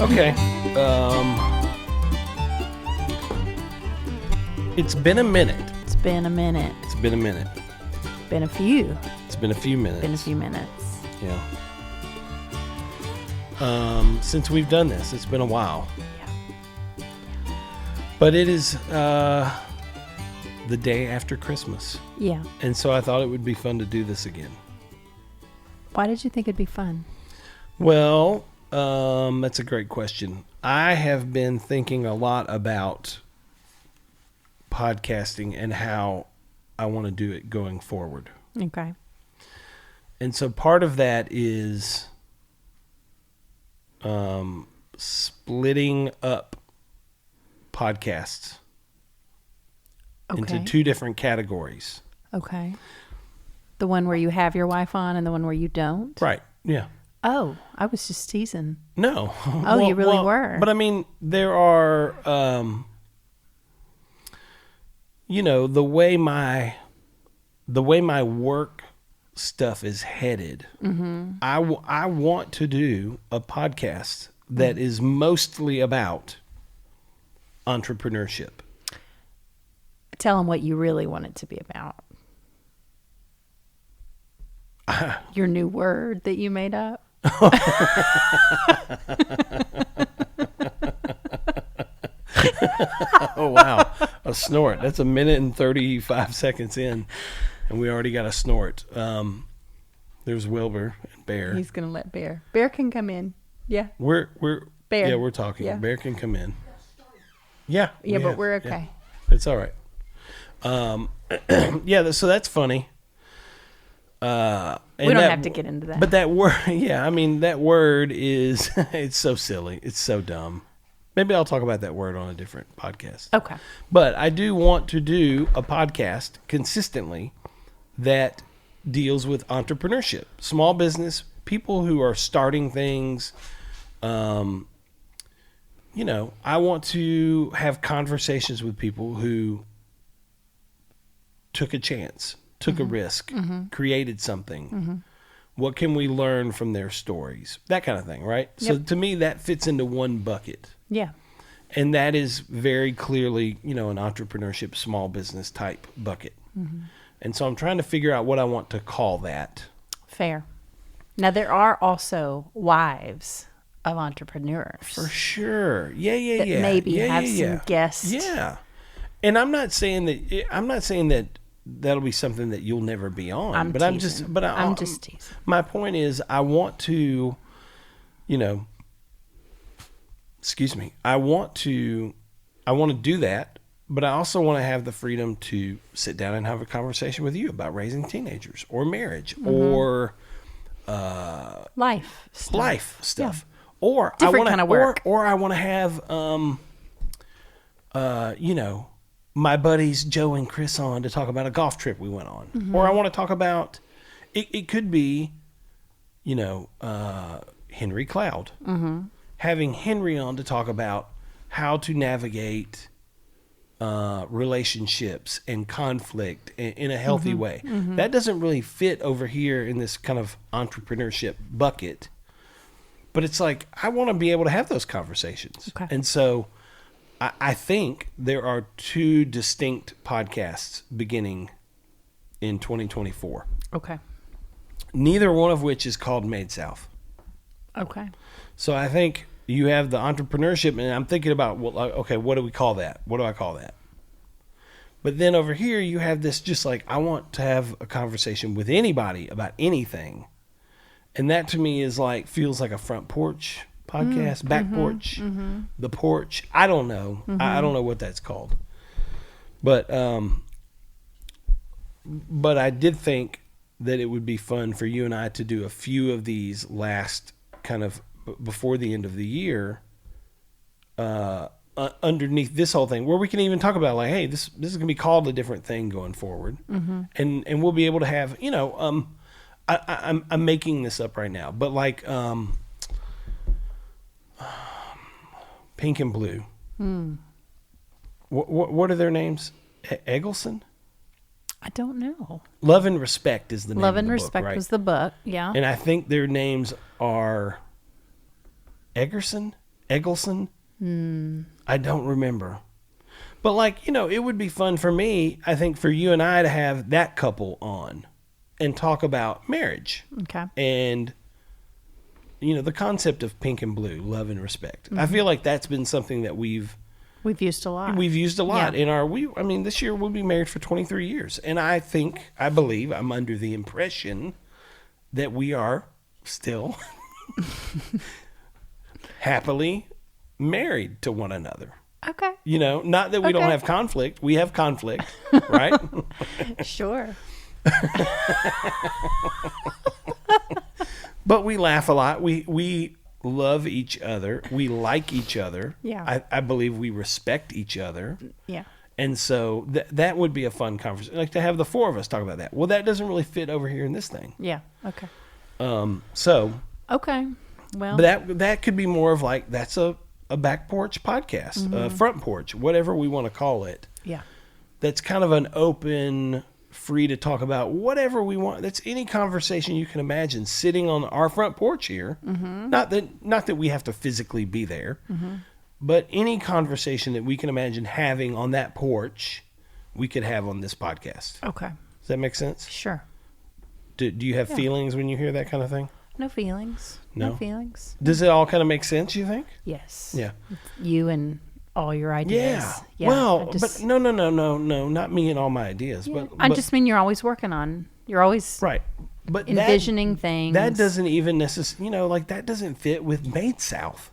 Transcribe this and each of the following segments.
Okay. It's been a minute. It's been a minute. It's been a minute. Been a few. It's been a few minutes. Been a few minutes. Yeah. Since we've done this, it's been a while. Yeah. But it is the day after Christmas. Yeah. And so I thought it would be fun to do this again. Why did you think it'd be fun? Well, that's a great question. I have been thinking a lot about podcasting and how I want to do it going forward. Okay. And so part of that is splitting up podcasts into two different categories. Okay. The one where you have your wife on and the one where you don't? Right. Yeah. Oh, I was just teasing. No. Oh, you really were? But I mean, there are, the way my work stuff is headed, I want to do a podcast that is mostly about entrepreneurship. Tell them what you really want it to be about. Your new word that you made up. Oh, wow. A snort. That's a minute and 35 seconds in, and we already got a snort. There's Wilbur and Bear. He's going to let Bear. Bear can come in. Yeah. We're Bear. Yeah, we're talking. Yeah. Bear can come in. Yeah. But we're okay. Yeah. It's all right. So that's funny. We don't have to get into that. But that word, that word is, it's so silly. It's so dumb. Maybe I'll talk about that word on a different podcast. Okay. But I do want to do a podcast consistently that deals with entrepreneurship, small business, people who are starting things. I want to have conversations with people who took a chance, took a risk, created something. What can we learn from their stories? That kind of thing, right? Yep. So to me, that fits into one bucket. Yeah. And that is very clearly, an entrepreneurship, small business type bucket. And so I'm trying to figure out what I want to call that. Fair. Now, there are also wives of entrepreneurs. For sure. Yeah. That maybe have some guests. Yeah. And I'm not saying that that'll be something that you'll never be on. I'm just teasing. My point is I want to, I want to do that, but I also want to have the freedom to sit down and have a conversation with you about raising teenagers or marriage or life stuff. Yeah. Or different kind of work. Or I want to have my buddies Joe and Chris on to talk about a golf trip we went on. Or I want to talk about it could be Henry Cloud. Having Henry on to talk about how to navigate relationships and conflict in a healthy way. That doesn't really fit over here in this kind of entrepreneurship bucket. But it's like, I want to be able to have those conversations. Okay. And so I think there are two distinct podcasts beginning in 2024. Okay. Neither one of which is called Made South. Okay. So I think you have the entrepreneurship, and I'm thinking about, what do we call that? What do I call that? But then over here, you have this just like, I want to have a conversation with anybody about anything. And that to me is like, feels like a front porch podcast, back porch, the porch. I don't know. I don't know what that's called. But I did think that it would be fun for you and I to do a few of these last kind of before the end of the year, underneath this whole thing, where we can even talk about like, hey, this is gonna be called a different thing going forward, and we'll be able to have, I'm making this up right now, but like Pink and Blue. What are their names? Eggleston? I don't know. Love and Respect is the name Love of and the Respect book, right? was the book, yeah. And I think their names are Eggerson? Eggleston? I don't remember. But like, it would be fun for me, I think, for you and I to have that couple on and talk about marriage. Okay. And, the concept of pink and blue, love and respect. I feel like that's been something that we've used a lot. We've used a lot Yeah. in our, this year we'll be married for 23 years. And I believe, I'm under the impression that we are still happily married to one another. Okay. Not that we don't Okay. have conflict. We have conflict, right? Sure. But we laugh a lot. We love each other. We like each other. Yeah. I believe we respect each other. Yeah. And so that would be a fun conversation, like to have the four of us talk about that. Well, that doesn't really fit over here in this thing. Yeah. Okay. So, Okay. Well, but that could be more of like, that's a back porch podcast, a front porch, whatever we want to call it. yeah. That's kind of an open, free to talk about whatever we want. That's any conversation you can imagine sitting on our front porch here. Not that we have to physically be there, but any conversation that we can imagine having on that porch, we could have on this podcast. Okay. Does that make sense? Sure. Do you have feelings when you hear that kind of thing? No feelings. No? No feelings. Does it all kind of make sense, you think? Yes. Yeah. You and all your ideas. Yeah. Well, I just, but no, not me and all my ideas. yeah. But I just mean you're always working on. You're always right. But envisioning things. That doesn't even necessarily, like that doesn't fit with Made South.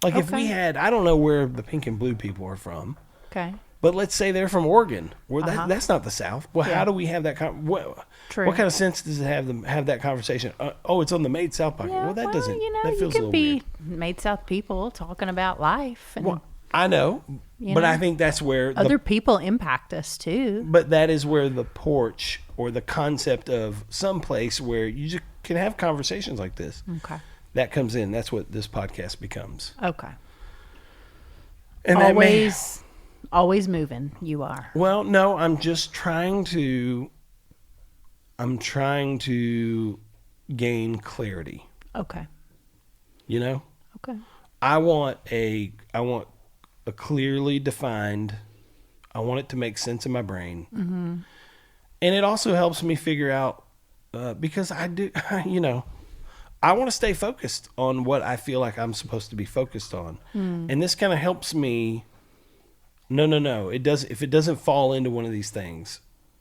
Like if we Okay. had, I don't know where the pink and blue people are from, Okay. but let's say they're from Oregon, where that's not the South. Well, Yeah. how do we have that? True. What kind of sense does it have them have that conversation? It's on the Made South podcast. Yeah, Well, that doesn't. That you feels a could little be weird. Made South people talking about life and Well, I know, You but know? I think that's where other people impact us too. But that is where the porch or the concept of some place where you just can have conversations like this. Okay. That comes in. That's what this podcast becomes. Okay. And that may, Always moving. You are. well, no, I'm just trying to gain clarity. Okay. Okay. I want a clearly defined, I want it to make sense in my brain. Mm-hmm. And it also helps me figure out, because I do, I want to stay focused on what I feel like I'm supposed to be focused on. And this kind of helps me. No. It does. If it doesn't fall into one of these things,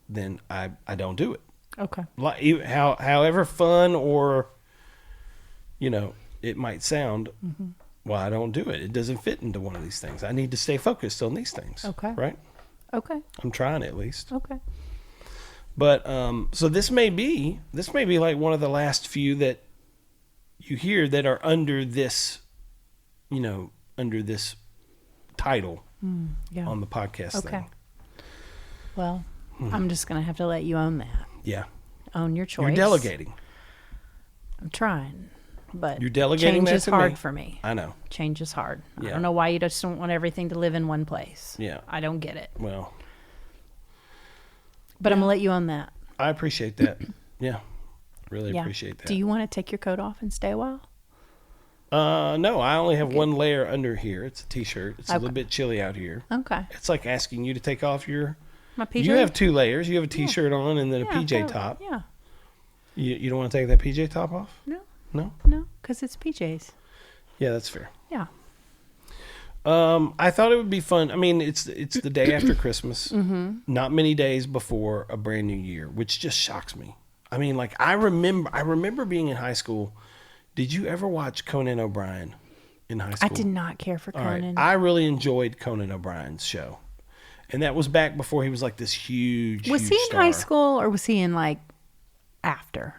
then I don't do it. Okay. Like however fun or, it might sound, well, I don't do it. It doesn't fit into one of these things. I need to stay focused on these things. Okay. Right? Okay. I'm trying at least. Okay. But so this may be like one of the last few that you hear that are under this, under this title Yeah. on the podcast Okay. thing. Well, I'm just gonna have to let you own that. Yeah. Own your choice. You're delegating. I'm trying, but You're delegating change that is to hard me. for me. I know. Change is hard. I Yeah. don't know why you just don't want everything to live in one place. Yeah. I don't get it. Well, But I'm gonna let you own that. I appreciate that. Yeah. Really Yeah. appreciate that. Do you want to take your coat off and stay a while? No, I only have one layer under here. It's a t-shirt. It's a Okay. little bit chilly out here. Okay. It's like asking you to take off your My PJ. You have two layers. You have a t-shirt on and then a PJ top. Yeah. You don't want to take that PJ top off? No. No? No, because it's PJs. Yeah, that's fair. Yeah. I thought it would be fun. I mean, it's the day after Christmas, not many days before a brand new year, which just shocks me. I mean, like I remember being in high school. Did you ever watch Conan O'Brien in high school? I did not care for All right. Conan. I really enjoyed Conan O'Brien's show, and that was back before he was like this huge. Was huge he in star. high school or was he in like after?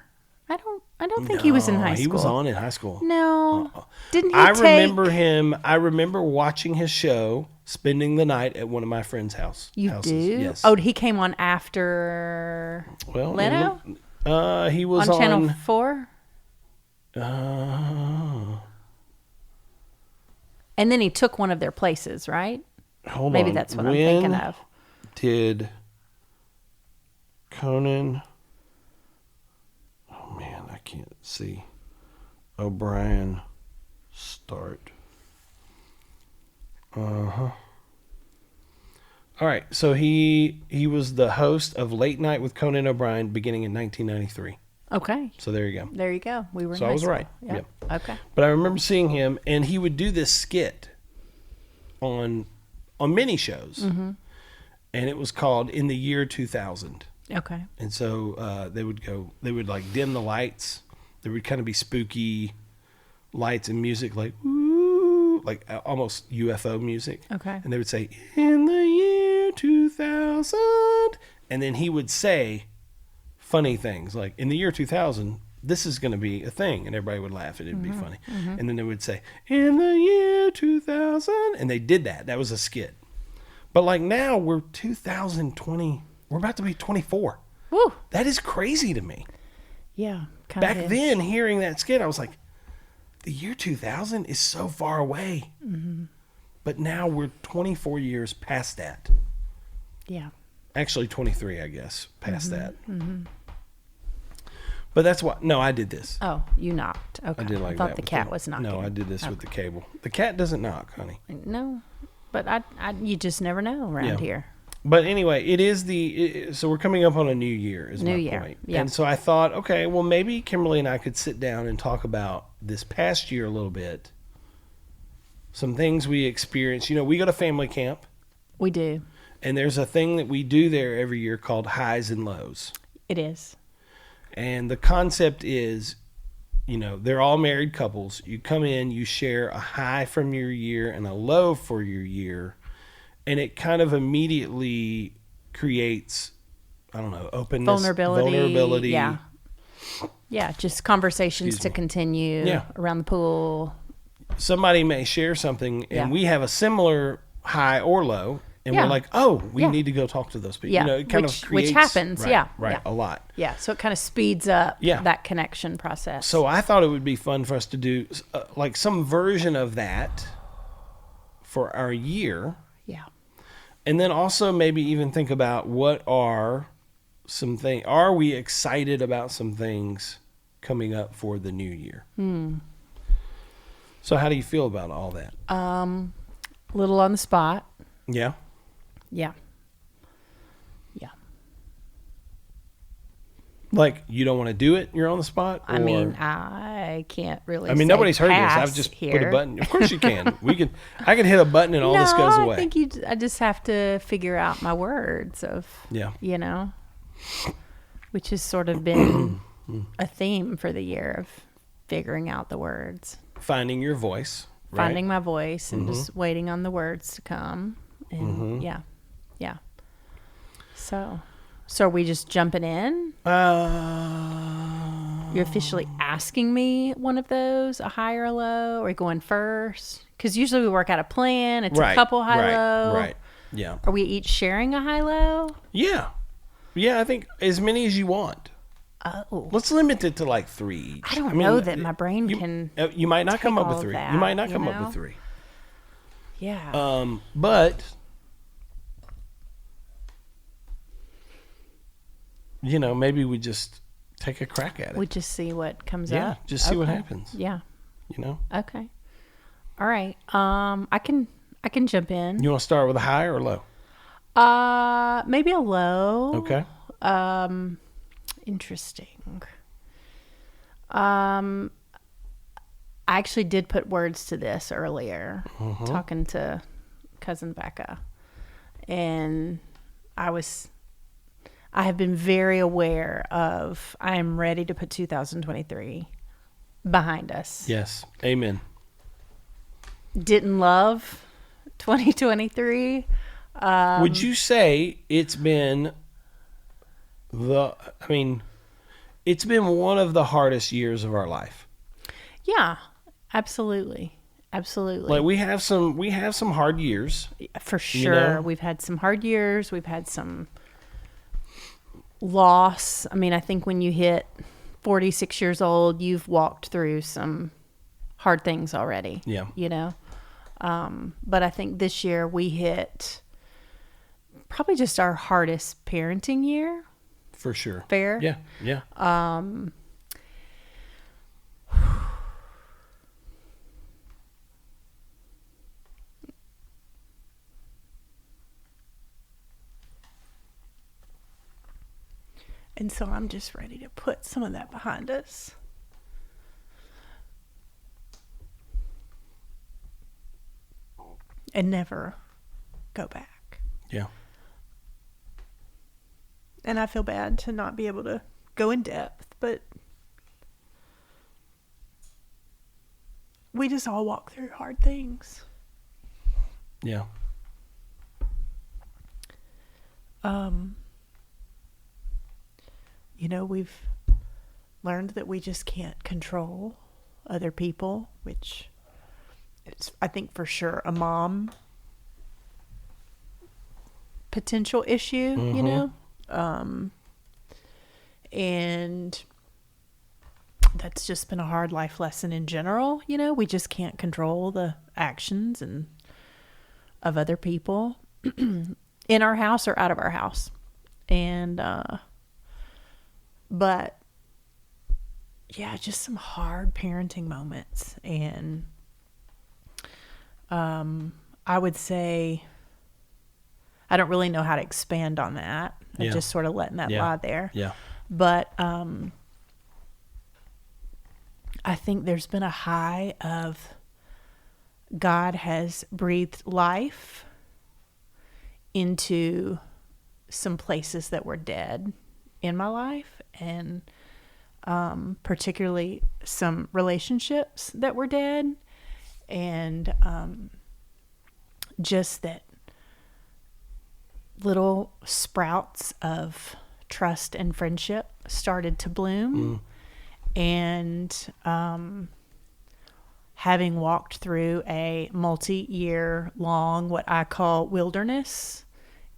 I don't think he was in high school. He was on in high school. No. Didn't he I take... remember him. I remember watching his show, spending the night at one of my friend's houses. You do? Yes. Oh, he came on after Well, Leno? He was on Channel 4? And then he took one of their places, right? Hold Maybe on. that's what I'm thinking of. Did Conan? Oh man, I can't see. O'Brien start. Uh-huh. All right. So he was the host of Late Night with Conan O'Brien beginning in 1993. Okay. So there you go. There you go. We were in So I high was school. right. Yep. Okay. But I remember seeing him, and he would do this skit on many shows, Mm-hmm. and it was called In the Year 2000. Okay. And so they would like dim the lights. There would kind of be spooky lights and music, like woo, like almost UFO music. Okay. And they would say, "In the year 2000," and then he would say funny things like, "In the year 2000, this is going to be a thing," and everybody would laugh and it'd be funny. Mm-hmm. And then they would say, "In the year 2000," and they did that. That was a skit. But like now we're 2020. We're about to be 24. Woo. That is crazy to me. Yeah. Back then, hearing that skit, I was like, the year 2000 is so far away. Mm-hmm. But now we're 24 years past that. Yeah. Actually, 23, I guess, past that. Mm-hmm. But that's why. No, I did this. Oh, you knocked. Okay. I did like thought that. the with cat was knocking. No, I did this with the cable. The cat doesn't knock, honey. No, but you just never know around here. But anyway, it is so we're coming up on a new year, is New my year, point. yeah. And so I thought, okay, well, maybe Kimberly and I could sit down and talk about this past year a little bit. Some things we experienced. You know, we go to family camp, We do. and there's a thing that we do there every year called highs and lows. It is. And the concept is, you know, they're all married couples. You come in, you share a high from your year and a low for your year. And it kind of immediately creates, I don't know, openness, vulnerability. Yeah. Yeah, just conversations Excuse to me. continue Yeah. around the pool. Somebody may share something, and Yeah. we have a similar high or low, and Yeah. we're like, oh, we Yeah. need to go talk to those people. Yeah, You know, it kind which of creates, happens, right, yeah, right, yeah. a lot. Yeah, so it kind of speeds up Yeah. that connection process. So I thought it would be fun for us to do like some version of that for our year. yeah. And then also maybe even think about what are some things, are we excited about some things coming up for the new year? So how do you feel about all that? A little on the spot. Yeah. Yeah. Yeah. Like you don't want to do it, you're on the spot? I or- mean, I can't really I mean, say nobody's heard this. pass I've just here. put a button. Of course you can. I can hit a button and all this goes away. I think I just have to figure out my words of, Yeah. you know, which has sort of been a theme for the year of figuring out the words, Finding your voice. Right? finding my voice and just waiting on the words to come. And yeah. Yeah. So are we just jumping in? You're officially asking me one of those, a high or a low? Are we going first? Because usually we work out a plan. It's a couple high-low. Right. Yeah. Are we each sharing a high-low? Yeah. Yeah, I think as many as you want. Oh. Let's limit it to like 3 each. I don't know that my brain can You might not come take up with all 3. that, You might not you come up know? with 3. Yeah. But you know, maybe we just take a crack at it. We just see what comes Yeah, up. just see what Okay. happens. Yeah. You know, Okay. All right. I can jump in. you want to start with a high or a low? Maybe a low. Okay. Interesting. I actually did put words to this earlier, talking to cousin Becca, and I have been very aware of, I am ready to put 2023 behind us. Yes. Amen. Didn't love 2023. Would you say it's been it's been one of the hardest years of our life? Yeah, absolutely. Absolutely. Like we have some hard years. For sure. know? We've had some hard years. We've had some loss. I mean, I think when you hit 46 years old, you've walked through some hard things already. Yeah. You know? But I think this year we hit probably just our hardest parenting year. For sure. Fair? Yeah. Yeah. And so I'm just ready to put some of that behind us. And never go back. Yeah. And I feel bad to not be able to go in depth, but we just all walk through hard things. Yeah. We've learned that we just can't control other people, which it's, I think, for sure a mom potential issue, and that's just been a hard life lesson in general. We just can't control the actions and of other people in our house or out of our house. And, but yeah, just some hard parenting moments. And, I would say, I don't really know how to expand on that. I'm just sort of letting that lie there. Yeah. But, I think there's been a high of God has breathed life into some places that were dead in my life, and particularly some relationships that were dead, and just that little sprouts of trust and friendship started to bloom. And having walked through a multi-year long, what I call wilderness,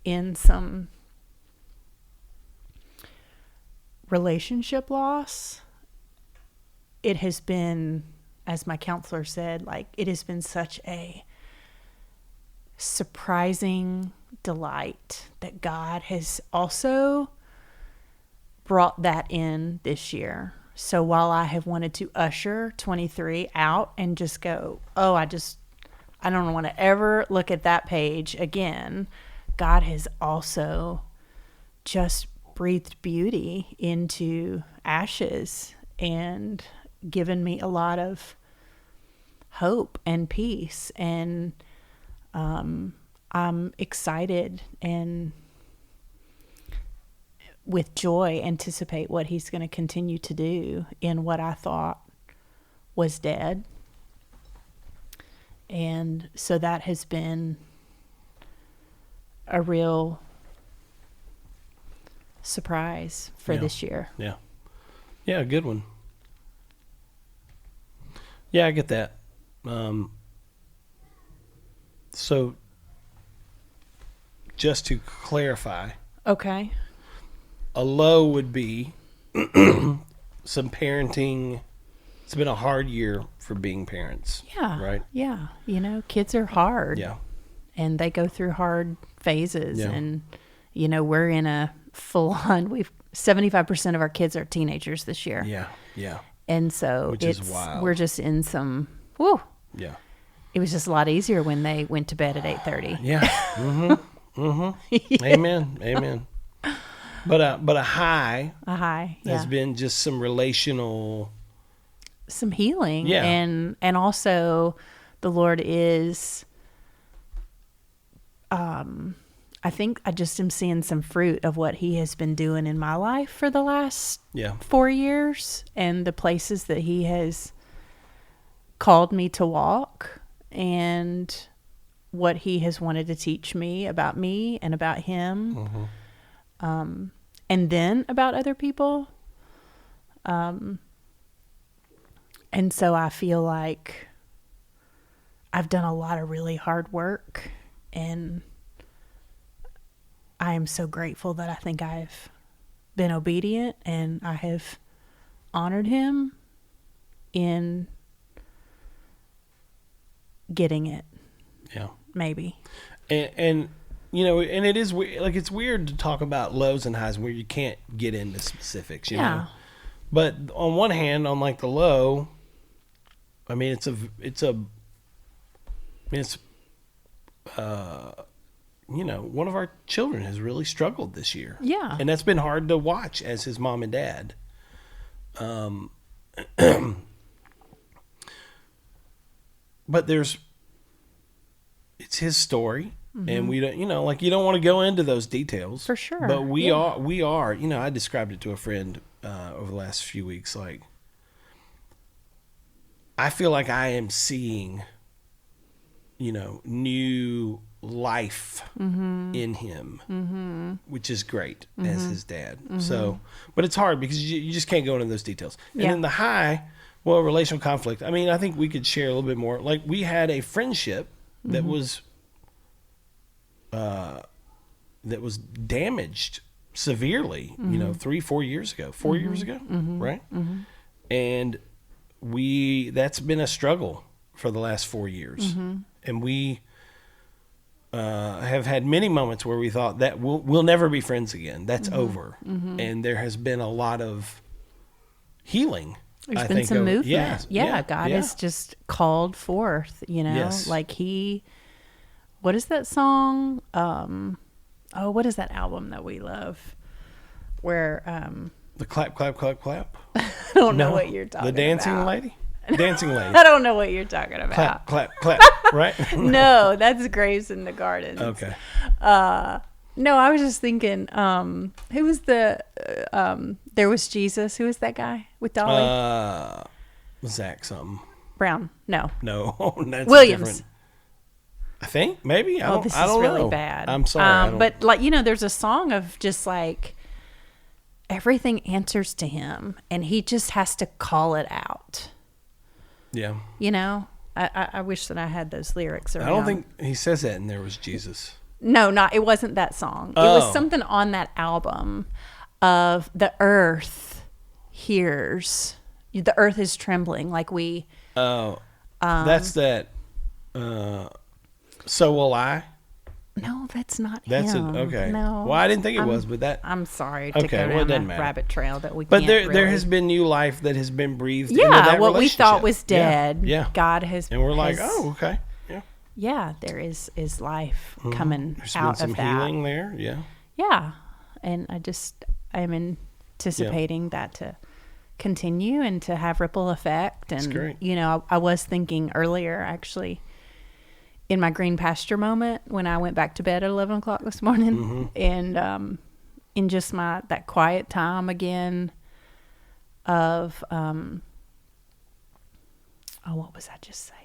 in some relationship loss, it has been, as my counselor said, it has been such a surprising delight that God has also brought that in this year. So while I have wanted to usher 23 out and just go, I don't want to ever look at that page again, God has also just breathed beauty into ashes and given me a lot of hope and peace. And I'm excited and with joy anticipate what he's going to continue to do in what I thought was dead. And so that has been a real surprise for this year. Yeah. Yeah, a good one. Yeah, I get that. So just to clarify. Okay. A low would be some parenting. It's been a hard year for being parents. Yeah. Right? Yeah. Kids are hard. Yeah. And they go through hard phases. Yeah. And, we're in a full on, 75% of our kids are teenagers this year. Yeah. Yeah. And so which is wild. We're just in some, whoo. Yeah. It was just a lot easier when they went to bed at 8:30. Yeah. Mm-hmm. Mm-hmm. Yeah. Amen. But a high has been just some relational, some healing. Yeah. And also the Lord is, I think I just am seeing some fruit of what he has been doing in my life for the last 4 years, and the places that he has called me to walk, and what he has wanted to teach me about me and about him. Mm-hmm. And then about other people. And so I feel like I've done a lot of really hard work, and I am so grateful that I think I've been obedient and I have honored him in getting it. Yeah. Maybe. And and it is it's weird to talk about lows and highs where you can't get into specifics, you know. But on one hand, on the low, I mean, it's one of our children has really struggled this year. Yeah. And that's been hard to watch as his mom and dad. But it's his story, and we don't, you don't want to go into those details. For sure. But we are, I described it to a friend over the last few weeks. Like, I feel like I am seeing, new life in him, which is great as his dad. So, but it's hard because you just can't go into those details. And then the high, relational conflict. I mean, I think we could share a little bit more. Like, we had a friendship that was damaged severely, 3-4 years ago, 4 years ago, right? And that's been a struggle for the last 4 years. And we have had many moments where we thought that we'll never be friends again. That's over. And there has been a lot of healing. There's been some movement. God has just called forth, Yes. like what is that song? What is that album that we love? Where, the clap, clap, clap, clap. I don't know what you're talking about. The dancing lady? Dancing lady. I don't know what you're talking about. Clap, clap, clap, right? No, that's Graves in the Gardens. Okay. No, I was just thinking, who was There Was Jesus. Who was that guy with Dolly? Zach something. Brown. No, that's Williams. different. I think, maybe. I don't this know. is really bad. I'm sorry. But there's a song of just like everything answers to him and he just has to call it out. Yeah. I wish that I had those lyrics around. I don't think he says that in There Was Jesus. No, it wasn't that song. It was something on that album of the earth hears. The earth is trembling like we. Oh, that's that. So Will I. No, that's not That's him. it. Okay. No. Well, I didn't think it was, but that. I'm sorry to Okay, go well, it down doesn't a matter. rabbit trail that we But can't there really. has been new life that has been breathed into Yeah, that what we thought relationship. was dead. Yeah. God has. And we're like, has- oh, okay. Yeah. Yeah, there is life coming There's out been some of that. healing there. Yeah. Yeah, and I'm anticipating that to continue and to have ripple effect. And great. I was thinking earlier actually in my green pasture moment when I went back to bed at 11 o'clock this morning, and in just that quiet time again of what was I just saying?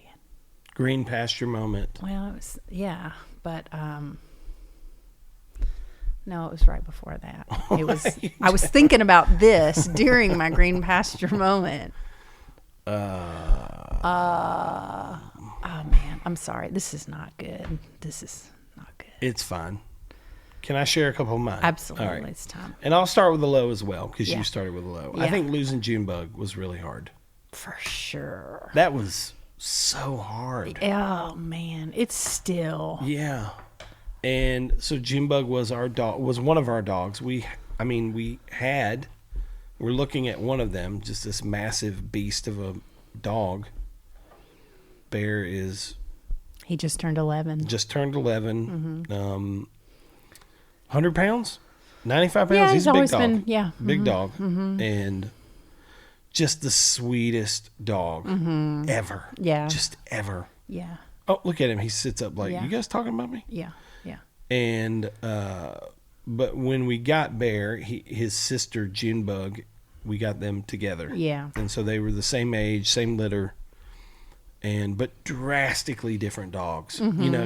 Green pasture moment. Well, it was but no, it was right before that. It was. I was thinking about this during my green pasture moment. Oh man, I'm sorry. This is not good. This is not good. It's fine. Can I share a couple of mine? Absolutely, All right. it's time And I'll start with the low as well because Yeah. you started with the low. I Yeah. think losing Junebug was really hard. for sure. That was so hard. Oh man, it's still. Yeah. And so Junebug was one of our dogs. We're looking at one of them, just this massive beast of a dog. Bear He just turned 11. just turned 11. 100 pounds? 95 pounds? Yeah, He's he's a big always dog. been. Yeah. Big dog. And just the sweetest dog ever. Yeah. Just ever. Yeah. Oh, look at him. He sits up like, Yeah. you guys talking about me? Yeah. Yeah. And but when we got Bear, his sister Junebug, we got them together. Yeah. And so they were the same age, same litter, but drastically different dogs.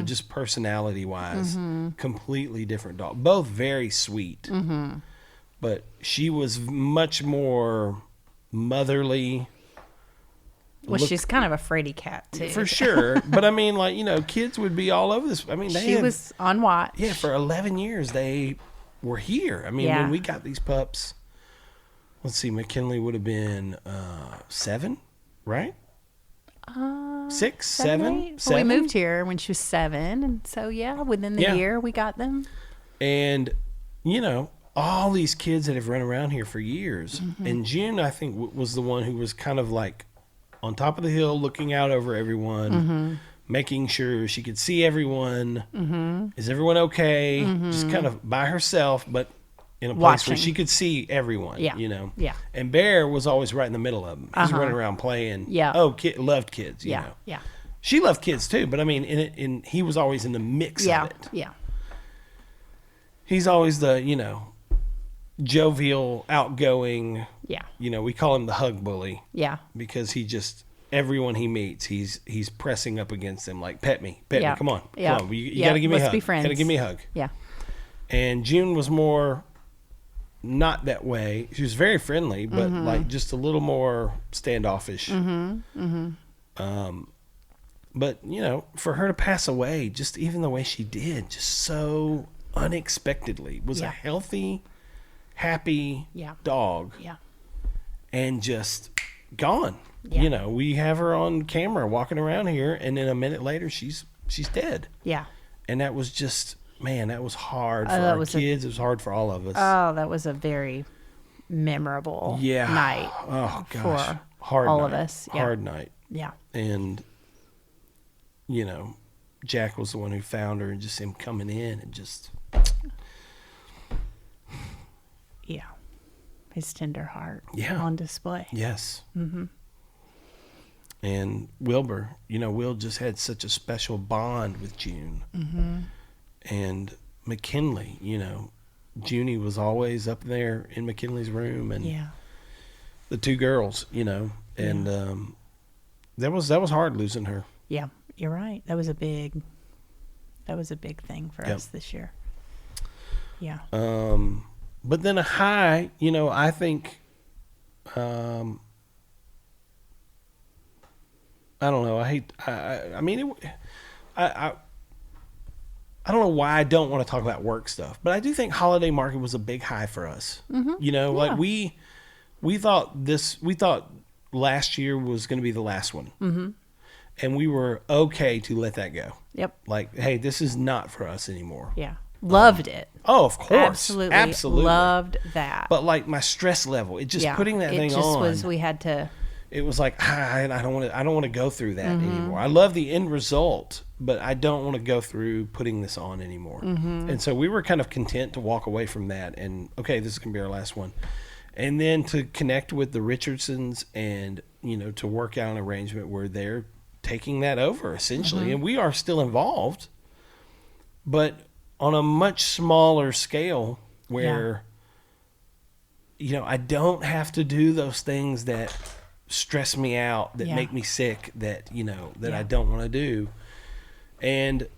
Just personality wise, completely different dog. Both very sweet, but she was much more motherly. Well, she's kind of a fraidy cat too. For sure. But I mean, kids would be all over this. I mean, She was on watch. Yeah, for 11 years they were here. I mean, Yeah. when we got these pups, let's see, McKinley would have been 7, right? 6, 7. Well, we moved here when she was 7, and so within the Yeah. year we got them. And all these kids that have run around here for years. And June, I think, was the one who was kind of like on top of the hill, looking out over everyone, making sure she could see everyone. Mm-hmm. Is everyone okay? Just kind of by herself, but in a place where Watching. she could see everyone. Yeah. You know. Yeah. And Bear was always right in the middle of them. He's Uh-huh. running around playing. Yeah. Oh, loved kids. You Yeah. know. Yeah. She loved kids too, but I mean, he was always in the mix Yeah. of it. Yeah. He's always the jovial, outgoing. Yeah. We call him the hug bully Yeah. because everyone he meets, he's pressing up against them like, pet me, Yeah. come on, Yeah. come on, you Yeah. got to give me a Let's hug, be friends. got to give me a hug. Yeah. And June was more not that way. She was very friendly, but like just a little more standoffish. But for her to pass away, just even the way she did, just so unexpectedly, was a healthy, happy dog, and just gone. Yeah. We have her on camera walking around here, and then a minute later, she's dead. Yeah. And that was just, man, that was hard for that our was kids. It was hard for all of us. Oh, that was a very memorable night Oh gosh, for hard all night. of us. Yeah. Hard night. Yeah. And Jack was the one who found her, and just him coming in and just Yeah. His tender heart Yeah. on display. yes. And Wilbur, Will just had such a special bond with June. And McKinley, Junie was always up there in McKinley's room, and Yeah. the two girls, and that was hard losing her. Yeah. You're right. That was a big thing for Yep. us this year. Yeah. But then a high, I think, I don't know. I mean, I don't know why I don't want to talk about work stuff, but I do think holiday market was a big high for us. Like we thought last year was going to be the last one. And we were okay to let that go. Yep. Like, hey, this is not for us anymore. Yeah. Loved it. Oh, of course. Absolutely. Loved that. But like my stress level, it just putting that thing It just on. was, we had to. It was like, I don't want to go through that anymore. I love the end result, but I don't want to go through putting this on anymore. And so we were kind of content to walk away from that, and okay, this is going to be our last one. And then to connect with the Richardsons and, to work out an arrangement where they're taking that over essentially. And we are still involved, but on a much smaller scale where, I don't have to do those things that stress me out, that make me sick, that, that I don't want to do. And,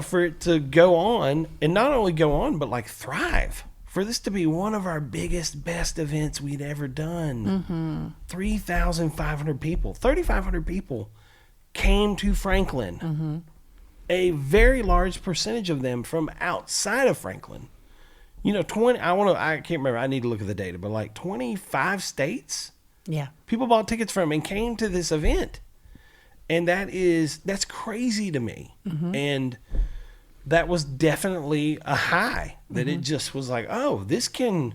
for it to go on, and not only go on, but like thrive. For this to be one of our biggest, best events we'd ever done. 3,500 people, 3,500 people came to Franklin. A very large percentage of them from outside of Franklin. 20, I can't remember, I need to look at the data, but like 25 states. Yeah. People bought tickets from and came to this event. And that's crazy to me. And that was definitely a high, that it just was like, oh, this can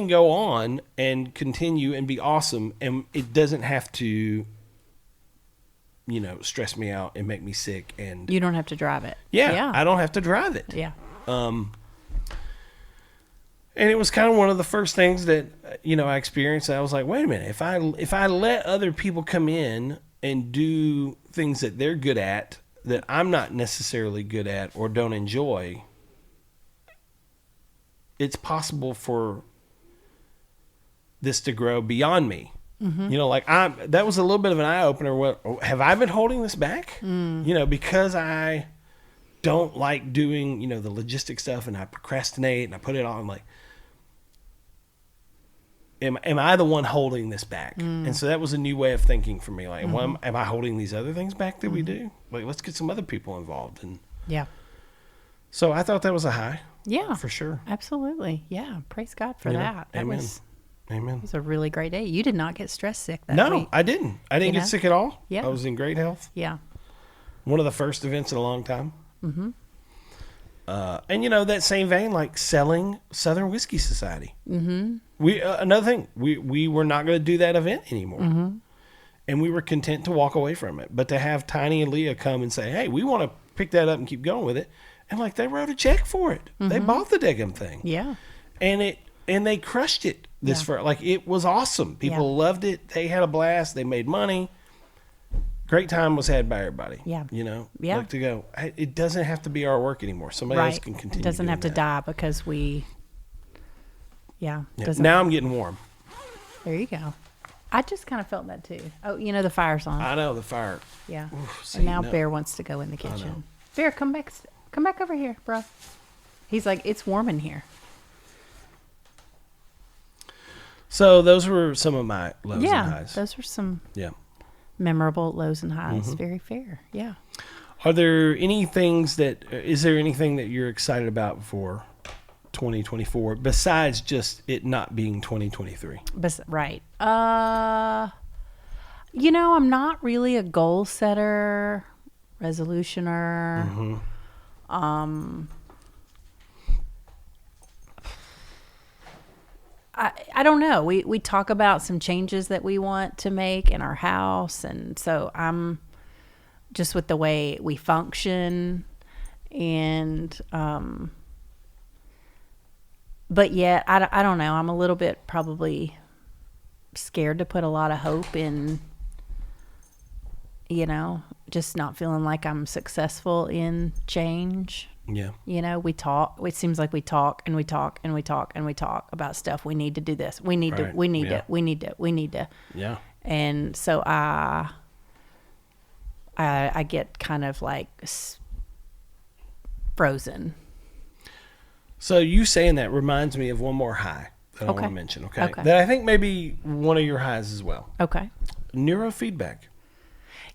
go on and continue and be awesome. And it doesn't have to, stress me out and make me sick. And You don't have to drive it. yeah, I don't have to drive it. Yeah. And it was kind of one of the first things that, I experienced. I was like, wait a minute, if I let other people come in and do things that they're good at, that I'm not necessarily good at or don't enjoy, it's possible for this to grow beyond me. That was a little bit of an eye opener. What have I been holding this back? Because I don't like doing, the logistic stuff, and I procrastinate and I put it on. I'm like, am I the one holding this back? And so that was a new way of thinking for me. Like, am I holding these other things back that we do? Like, let's get some other people involved. And Yeah. so I thought that was a high. Yeah. For sure. Absolutely. Yeah. Praise God for You know, that. That amen. was a really great day. You did not get stress sick that No, week. I didn't. I didn't You get know? sick at all. Yeah. I was in great health. Yeah. One of the first events in a long time. And that same vein, like selling Southern Whiskey Society. We another thing, we were not going to do that event anymore. and we were content to walk away from it. But to have Tiny and Leah come and say, hey, we want to pick that up and keep going with it. And like, they wrote a check for it. They bought the daggum thing. Yeah. And they crushed it like, it was awesome. People loved it. They had a blast. They made money. Great time was had by everybody. Yeah. You know, Yeah. like to go, it doesn't have to be our work anymore. Somebody else can continue. It doesn't have to that. die because we, doesn't. Now I'm getting warm. There you go. I just kind of felt that too. Oh, you know, the fire's on. I know the fire. Yeah. Oof, And now Bear wants to go in the kitchen. Bear, come back over here, bro. He's like, it's warm in here. So those were some of my lows and highs. Those were some Yeah. memorable lows and highs. Very fair. Yeah. Are there any things is there anything that you're excited about for 2024 besides just it not being 2023? Right. You know, I'm not really a goal setter, resolutioner. I don't know. We talk about some changes that we want to make in our house, and so I'm just with the way we function, and but yet I don't know. I'm a little bit probably scared to put a lot of hope in, you know, just not feeling like I'm successful in change. Yeah. You know, we talk. It seems like we talk and we talk and we talk and we talk about stuff. We need to do this. We need to. We need to. We need to. We need to. Yeah. And so I get kind of like frozen. So you saying that reminds me of one more high that I want to mention. Okay. That I think may be one of your highs as well. Okay. Neurofeedback.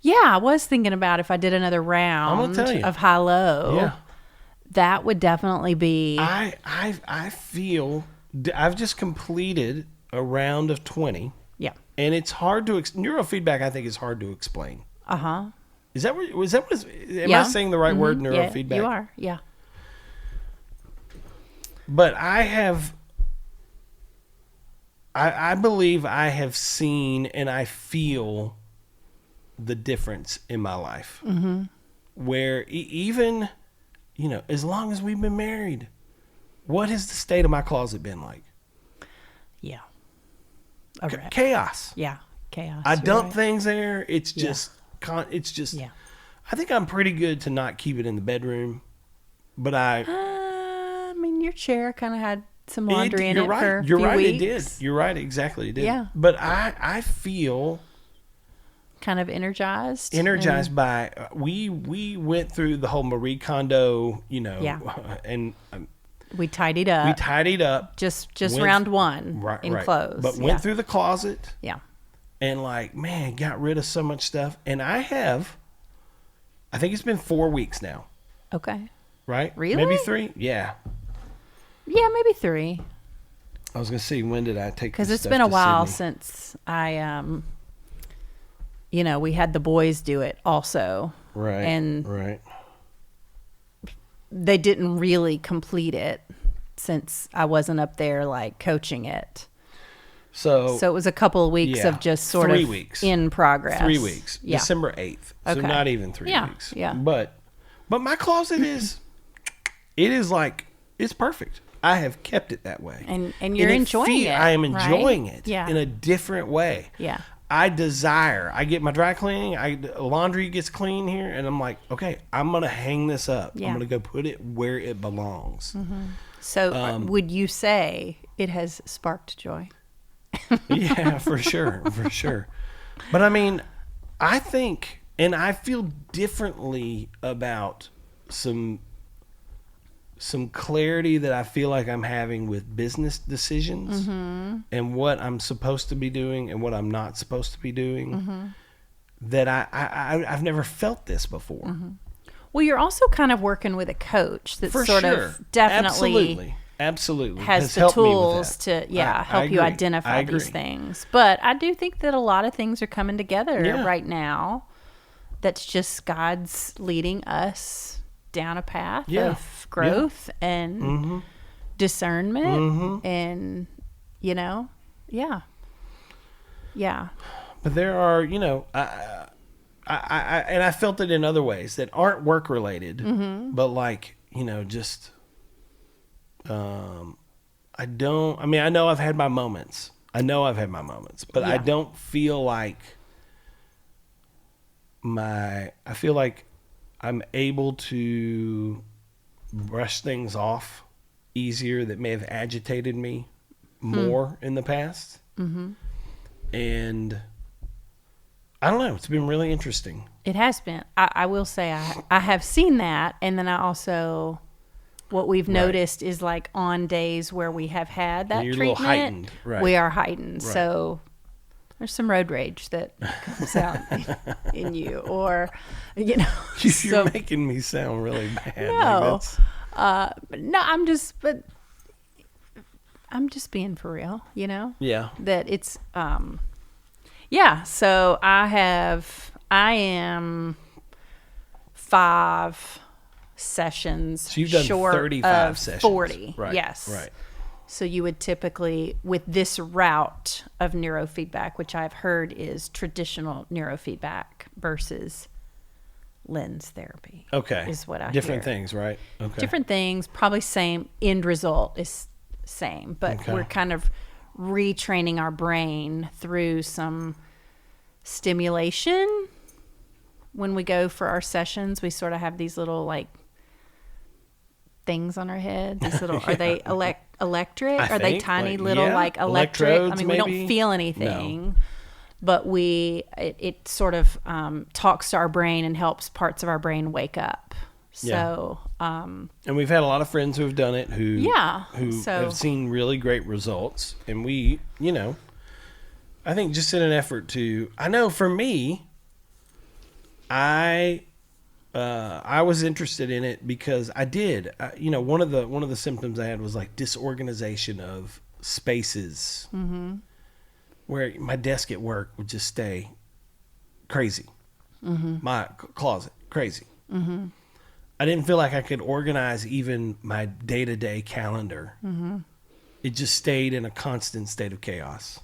Yeah, I was thinking about if I did another round of high-low. Yeah. That would definitely be. I feel I've just completed a round of 20. Yeah. And it's hard to neurofeedback. I think is hard to explain. Is that what? Am I saying the right word? Neurofeedback. Yeah, you are. Yeah. But I believe I have seen and I feel the difference in my life. Where even, you know, as long as we've been married, what has the state of my closet been like? Yeah. Chaos. Yeah. Chaos. I dump things there. It's just, Yeah. I think I'm pretty good to not keep it in the bedroom, but I mean, your chair kind of had some laundry in it right. for a You're few right. weeks. It did. You're right. Exactly. It did. Yeah. But I feel kind of energized by we went through the whole Marie Kondo, you know, and we tidied up. Just round one in clothes. But went through the closet. Yeah. And like, man, got rid of so much stuff. And I think it's been 4 weeks now. Okay. Right? Really? Maybe 3? Yeah. Yeah, maybe 3. I was going to see, when did I take this Because it's stuff been a to while Sydney? since I, you know, we had the boys do it also. Right. And they didn't really complete it since I wasn't up there like coaching it. So it was a couple of weeks of just sort 3 of weeks. in progress. 3 weeks. Yeah. December 8th. So Okay. not even 3 weeks. Yeah. But my closet is like, it's perfect. I have kept it that way. And you're enjoying it. I am right? enjoying it Yeah. in a different way. Yeah. I get my dry cleaning, laundry gets clean here, and I'm like, okay, I'm going to hang this up. Yeah. I'm going to go put it where it belongs. So would you say it has sparked joy? Yeah, for sure. But I mean, I think, and I feel differently about some clarity that I feel like I'm having with business decisions and what I'm supposed to be doing and what I'm not supposed to be doing, that I've never felt this before. Well, you're also kind of working with a coach that of definitely absolutely has the helped me with tools that. to help agree. you identify these things. But I do think that a lot of things are coming together right now. That's just God's leading us down a path of growth and discernment and, you know, yeah. but there are, and I felt it in other ways that aren't work related, but like, just, I know I've had my moments. But I don't feel like I feel like I'm able to brush things off easier that may have agitated me more in the past. Mm-hmm. And I don't know. It's been really interesting. It has been. I will say I have seen that. And then I also, what we've noticed is like on days where we have had that You're treatment, a little heightened. Right. we are heightened. Right. So there's some road rage that comes out in you, or, You're so, making me sound really bad. no, no, I'm just being for real, Yeah. that it's, yeah. So I am 5 sessions So you've done short 35 of sessions. 40. Right. Yes. Right. So you would typically, with this route of neurofeedback, which I've heard is traditional neurofeedback versus lens therapy. Okay. Is what I Different hear. things, right? Okay. Different things, probably same end result is same, but Okay. we're kind of retraining our brain through some stimulation. When we go for our sessions, we sort of have these little like things on our head. These little are they electric? Are they tiny little like electric? I mean, we don't maybe? feel anything, but it sort of talks to our brain and helps parts of our brain wake up. So, and we've had a lot of friends who have done it who have seen really great results. And we, I think just in an effort to, I know for me, I was interested in it because I did, one of the symptoms I had was like disorganization of spaces, where my desk at work would just stay crazy. My closet, crazy. I didn't feel like I could organize even my day-to-day calendar. It just stayed in a constant state of chaos.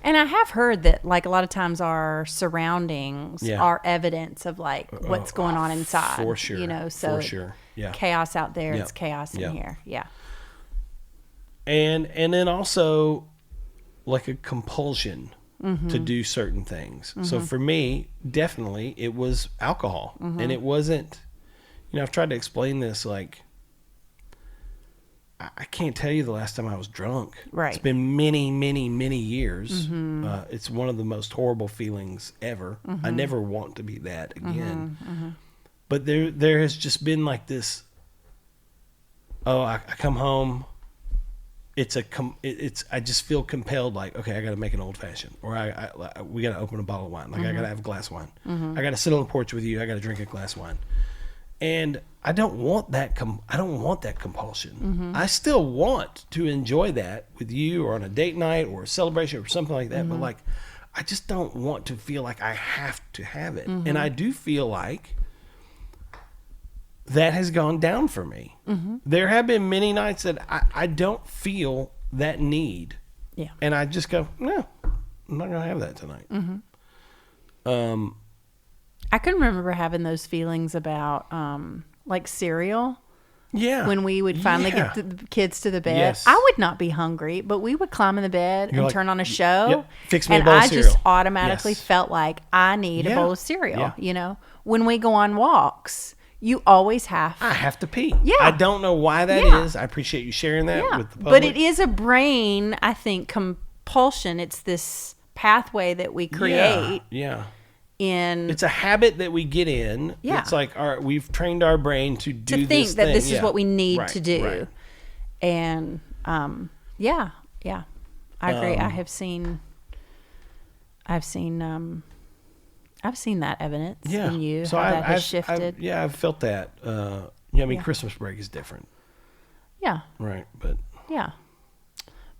And I have heard that like a lot of times our surroundings are evidence of like what's going on inside. For sure. So for sure. Yeah. Chaos out there, Yep. it's chaos in Yep. here. Yeah. And then also like a compulsion to do certain things. So for me, definitely it was alcohol. And it wasn't, I've tried to explain this, like, I can't tell you the last time I was drunk. Right. It's been many, many, many years. It's one of the most horrible feelings ever. I never want to be that again. But there has just been like this, I come home, I just feel compelled, like, okay, I got to make an old fashioned, or we got to open a bottle of wine. Like I got to have a glass of wine. I got to sit on the porch with you. I got to drink a glass of wine. And I don't want that. I don't want that compulsion. I still want to enjoy that with you, or on a date night, or a celebration, or something like that. But like, I just don't want to feel like I have to have it. And I do feel like that has gone down for me. There have been many nights that I don't feel that need. Yeah. And I just go, no, I'm not going to have that tonight. I can remember having those feelings about like cereal. Yeah. When we would finally get the kids to the bed. Yes. I would not be hungry, but we would climb in the bed and like, turn on a show. Yep, fix me a and bowl of I cereal. just automatically Yes. felt like I need a bowl of cereal. Yeah. When we go on walks, you always have. I have to pee. Yeah. I don't know why that is. I appreciate you sharing that with the public. But it is a brain, I think, compulsion. It's this pathway that we create Yeah. in It's a habit that we get in. Yeah. It's like, all right, we've trained our brain to do to think this that thing. this is what we need Right, to do. right. And I agree. I've seen that evidence Yeah. in you, So how that has I've shifted. I've felt that. Christmas break is different. Yeah. Right. But Yeah.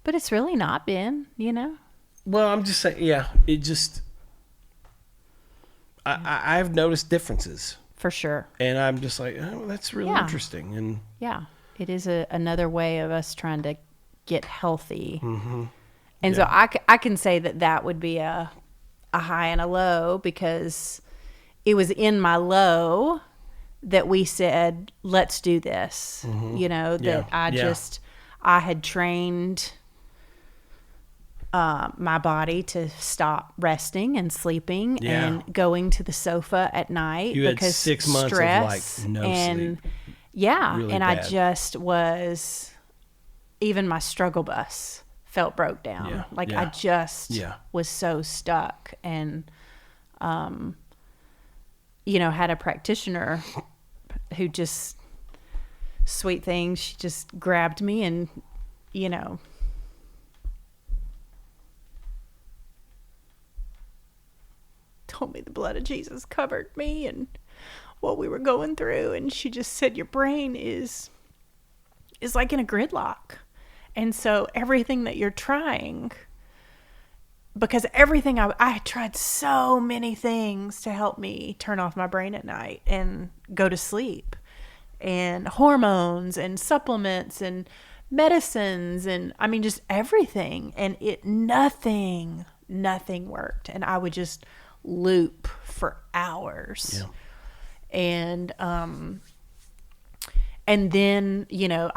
But it's really not been, well, I'm just saying, it just, I've noticed differences, for sure. and I'm just like, oh, that's really interesting. And Yeah. It is another way of us trying to get healthy. And so I can say that would be a a high and a low, because it was in my low that we said, let's do this. You know, that I had trained my body to stop resting and sleeping and going to the sofa at night. You because had 6 months stress of like no sleep. Yeah. Really and bad. I just was, even my struggle bus felt broke down. Yeah. Like Yeah. I just Yeah. was so stuck, and, you know, had a practitioner who just, sweet thing, she just grabbed me and, you know, told me the blood of Jesus covered me and what we were going through. And she just said, your brain is like in a gridlock. And so everything that you're trying, because everything I had tried so many things to help me turn off my brain at night and go to sleep, and hormones and supplements and medicines, and I mean just everything, and nothing worked, and I would just loop for hours. And then, you know,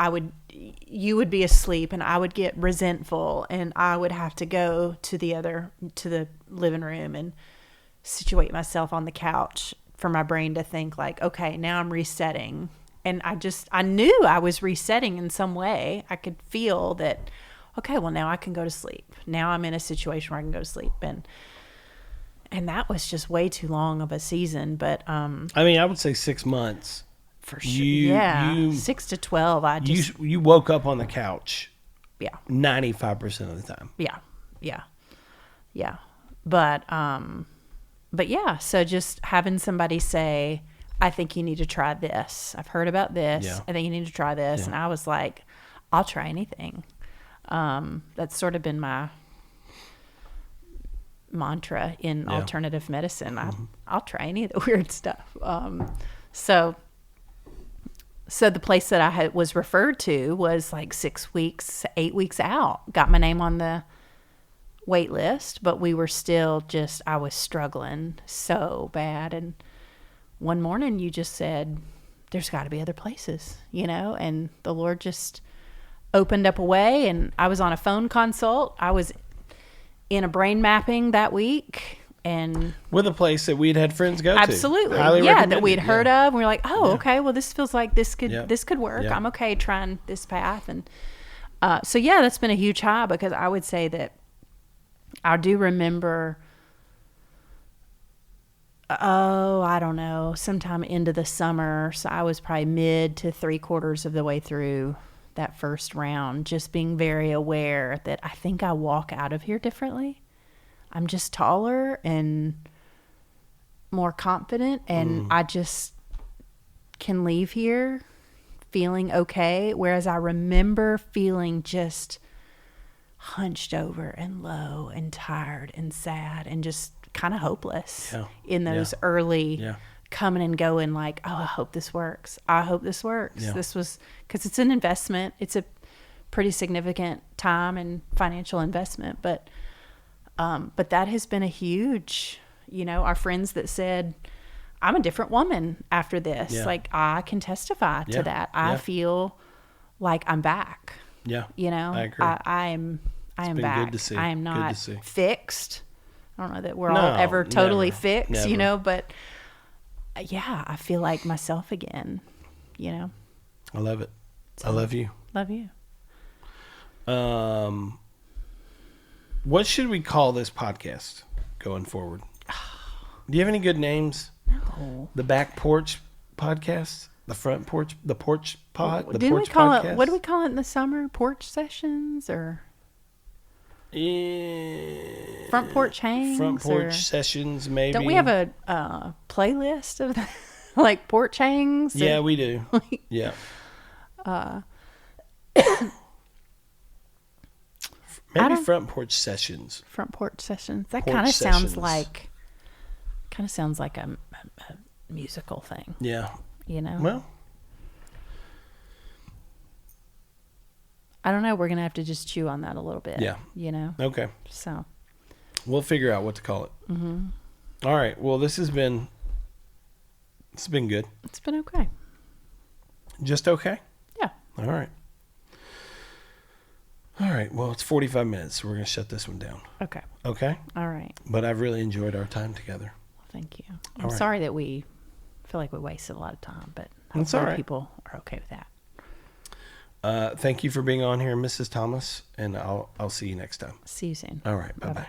you would be asleep and I would get resentful, and I would have to go to the living room and situate myself on the couch for my brain to think like, okay, now I'm resetting. And I knew I was resetting in some way. I could feel that, okay, well, now I can go to sleep. Now I'm in a situation where I can go to sleep. And that was just way too long of a season. But, I mean, I would say 6 months. for sure. 6 to 12. You woke up on the couch. Yeah. 95% of the time. Yeah. But yeah, so just having somebody say, I think you need to try this. I've heard about this. Yeah. I think you need to try this. And I was like, I'll try anything. That's sort of been my mantra in alternative medicine. I'll try any of the weird stuff. So the place that I was referred to was like 6 weeks, 8 weeks out. Got my name on the wait list, but we were still I was struggling so bad. And one morning you just said, there's got to be other places, you know, and the Lord just opened up a way. And I was on a phone consult. I was in a brain mapping that week. And with a place that we'd had friends go to. Absolutely. Highly yeah, recommended. that we'd heard of. And we were like, oh, okay, well, this feels like this could work. Yeah. I'm okay trying this path. And so, yeah, that's been a huge high, because I would say that I do remember, I don't know, sometime into the summer. So I was probably mid to 3/4 of the way through that first round, just being very aware that I think I walk out of here differently. I'm just taller and more confident, and I just can leave here feeling okay. Whereas I remember feeling just hunched over and low and tired and sad and just kind of hopeless in those early coming and going, like, oh, I hope this works. I hope this works. Yeah. This was, because it's an investment. It's a pretty significant time and financial investment, but that has been a huge, you know, our friends that said, I'm a different woman after this. Yeah. Like, I can testify to that. I feel like I'm back. Yeah. You know, I agree. I am been back. good to see. I am Good not to see. fixed. I don't know that we're all ever totally never, fixed, never. you know, but yeah, I feel like myself again, you know. I love it. I love you. Love you. What should we call this podcast going forward? Do you have any good names? No. The Back Porch Podcast? The Front Porch? The Porch Pod? The Didn't we Porch call Podcast? it, what do we call it in the summer? Porch sessions or front porch hangs? Front Porch or, Sessions, maybe. don't we have a playlist of the, like porch hangs? Yeah, we do. Yeah. Maybe Front Porch Sessions. Front porch sessions. That Porch kind of sessions. sounds like a musical thing. Yeah. You know. Well, I don't know. We're gonna have to just chew on that a little bit. Yeah. You know. okay. So. We'll figure out what to call it. Mm-hmm. All right. Well, it's been good. It's been okay. Just okay? Yeah. All right. All right. Well, it's 45 minutes. So we're going to shut this one down. Okay. Okay? All right. But I've really enjoyed our time together. Well, thank you. All I'm right. sorry that we feel like we wasted a lot of time, but That's all hopefully right. people are okay with that. Thank you for being on here, Mrs. Thomas, and I'll see you next time. See you soon. All right. Bye-bye. Bye-bye.